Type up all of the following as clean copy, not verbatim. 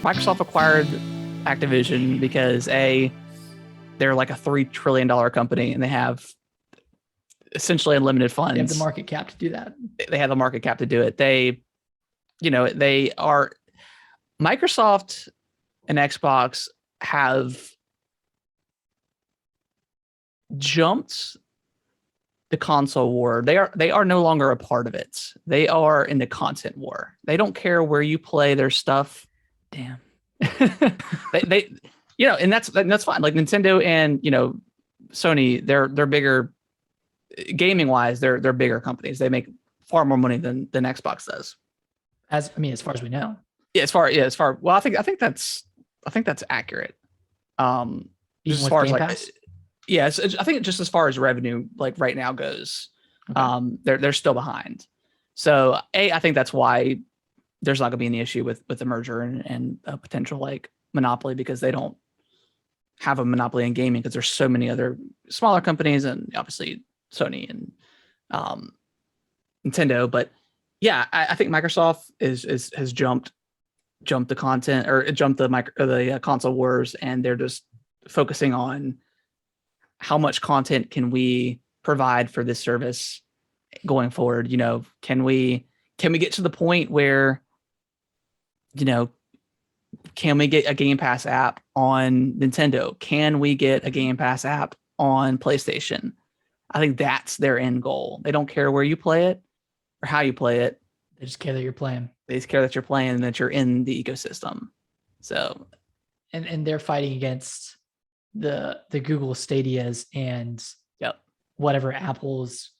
Microsoft acquired Activision because they're like a $3 trillion company and they have essentially unlimited funds. They have the market cap to do that. They have the market cap to do it. They are Microsoft and Xbox have jumped the console war. They are no longer a part of it. They are in the content war. They don't care where you play their stuff. Damn. they and that's fine. Like Nintendo and Sony, they're bigger gaming wise. They're bigger companies. They make far more money than Xbox does. As far as we know. Yeah, as far. Well, I think that's accurate. Even as far as like, yes, I think just as far as revenue, like right now goes, okay. They're still behind. So I think that's why there's not going to be any issue with the merger and a potential like monopoly, because they don't have a monopoly in gaming because there's so many other smaller companies and obviously Sony and Nintendo. But yeah, I think Microsoft has jumped the content or jumped the console wars, and they're just focusing on how much content can we provide for this service going forward. Can we get to the point where can we get a Game Pass app on Nintendo? Can we get a Game Pass app on PlayStation? I think that's their end goal. They don't care where you play it or how you play it. They just care that you're playing. They just care that you're playing and that you're in the ecosystem. So, and they're fighting against the Google Stadias and whatever Apple's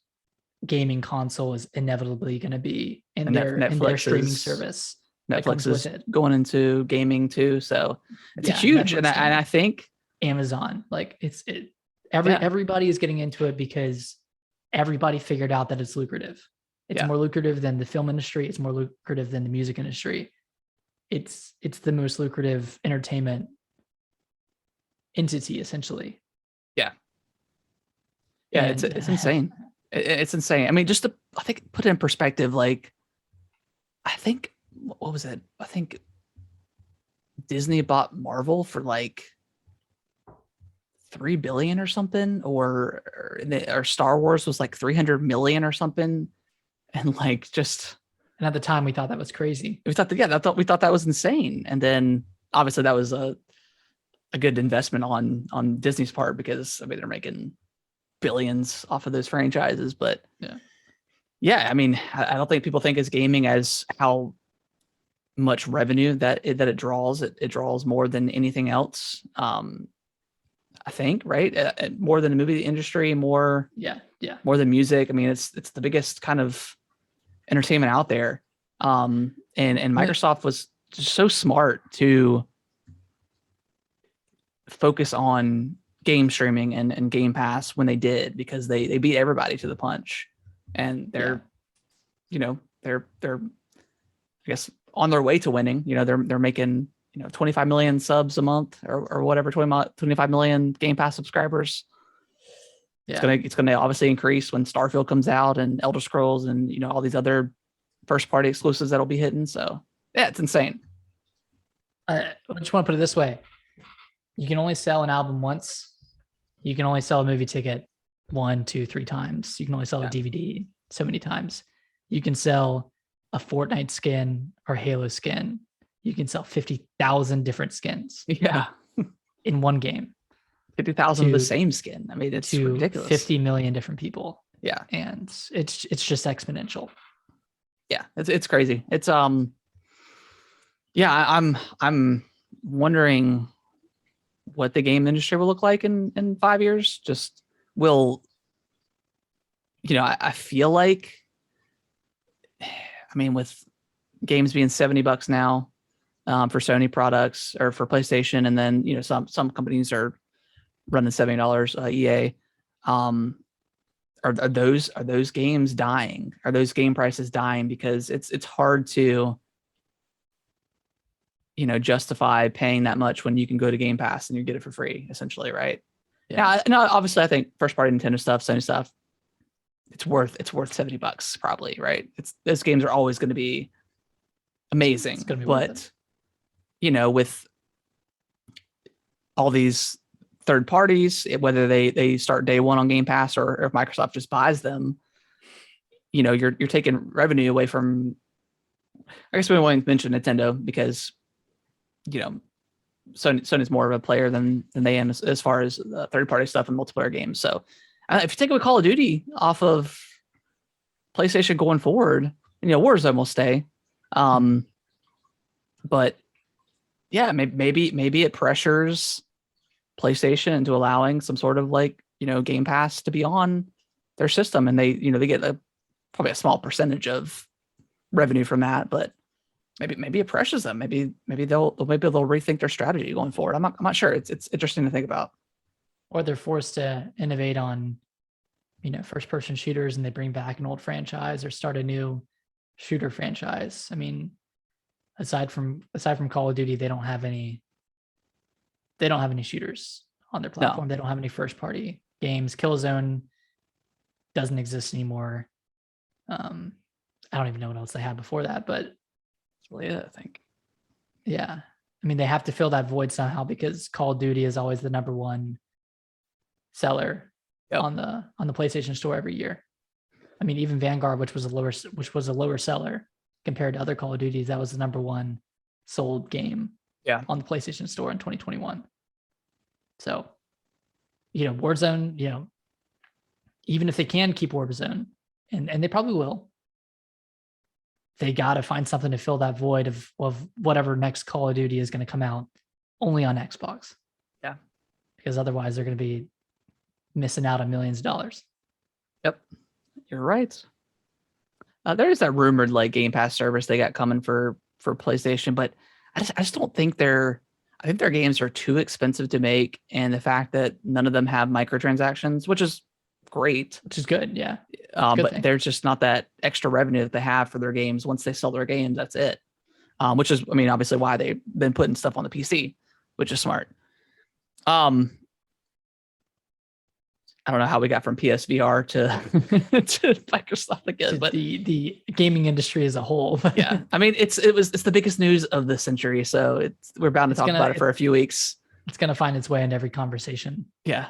gaming console is inevitably going to be in their streaming service. Netflix is going into gaming too, so it's huge. And I think Amazon, like everybody is getting into it because everybody figured out that it's lucrative. It's more lucrative than the film industry. It's more lucrative than the music industry. It's the most lucrative entertainment entity, essentially. Yeah, it's insane. It's insane. I mean, just to put it in perspective, like I think. What was it? I think Disney bought Marvel for like $3 billion or something, or Star Wars was like 300 million or something, and like just. And at the time, we thought that was crazy. We thought that was insane, and then obviously that was a good investment on Disney's part, because I mean they're making billions off of those franchises. But yeah, I mean I don't think people think as gaming as how much revenue that it draws. It draws more than anything else. I think, right? More than the movie industry, more than music. I mean, it's the biggest kind of entertainment out there. And Microsoft was just so smart to focus on game streaming and Game Pass when they did, because they beat everybody to the punch, and they're I guess on their way to winning. They're making 25 million subs a month or whatever, 25 million Game Pass subscribers. Yeah. It's gonna obviously increase when Starfield comes out and Elder Scrolls and all these other first party exclusives that'll be hitting. So yeah, it's insane. I just want to put it this way: you can only sell an album once. You can only sell a movie ticket 1, 2, 3 times. You can only sell a DVD so many times. You can sell a Fortnite skin or Halo skin. You can sell 50,000 different skins. Yeah. In one game. 50,000 of the same skin. I mean, it's ridiculous. 50 million different people. Yeah. And it's just exponential. Yeah. It's crazy. It's I'm wondering what the game industry will look like in 5 years. Just I feel like, I mean, with games being $70 now for Sony products or for PlayStation, and then some companies are running $70 EA. Are those games dying? Are those game prices dying? Because it's hard to justify paying that much when you can go to Game Pass and you get it for free, essentially, right? Yeah. Now, obviously, I think first party Nintendo stuff, Sony stuff, it's worth $70 probably, right? Those games are always going to be amazing, it's gonna be but with all these third parties, whether they start day one on Game Pass or if Microsoft just buys them, you're taking revenue away from. I guess we won't mention Nintendo because Sony's more of a player than they am as far as third party stuff and multiplayer games. So if you take away Call of Duty off of PlayStation going forward, Warzone will stay. But yeah, maybe it pressures PlayStation into allowing some sort of Game Pass to be on their system, and they get probably a small percentage of revenue from that, but maybe it pressures them. Maybe they'll rethink their strategy going forward. I'm not sure. It's interesting to think about. Or they're forced to innovate on first person shooters, and they bring back an old franchise or start a new shooter franchise. I mean, aside from Call of Duty, they don't have any shooters on their platform. No. They don't have any first party games. Killzone doesn't exist anymore. I don't even know what else they had before that, but that's really it, I think. Yeah. I mean, they have to fill that void somehow because Call of Duty is always the number one seller on the PlayStation Store every year. I mean, even Vanguard, which was a lower seller compared to other Call of Duties, that was the number one sold game on the PlayStation Store in 2021. So, Warzone, even if they can keep Warzone, and they probably will, they got to find something to fill that void of whatever next Call of Duty is going to come out only on Xbox. Yeah. Because otherwise they're going to be missing out on millions of dollars. Yep. You're right. There is that rumored Game Pass service they got coming for PlayStation, but I just don't think I think their games are too expensive to make. And the fact that none of them have microtransactions, which is great. Which is good. Yeah. But there's just not that extra revenue that they have for their games. Once they sell their games, that's it. Which is, obviously why they've been putting stuff on the PC, which is smart. I don't know how we got from PSVR to Microsoft again, but the gaming industry as a whole. Yeah, it's the biggest news of the century, so we're bound to talk about it for a few weeks. It's going to find its way into every conversation. Yeah.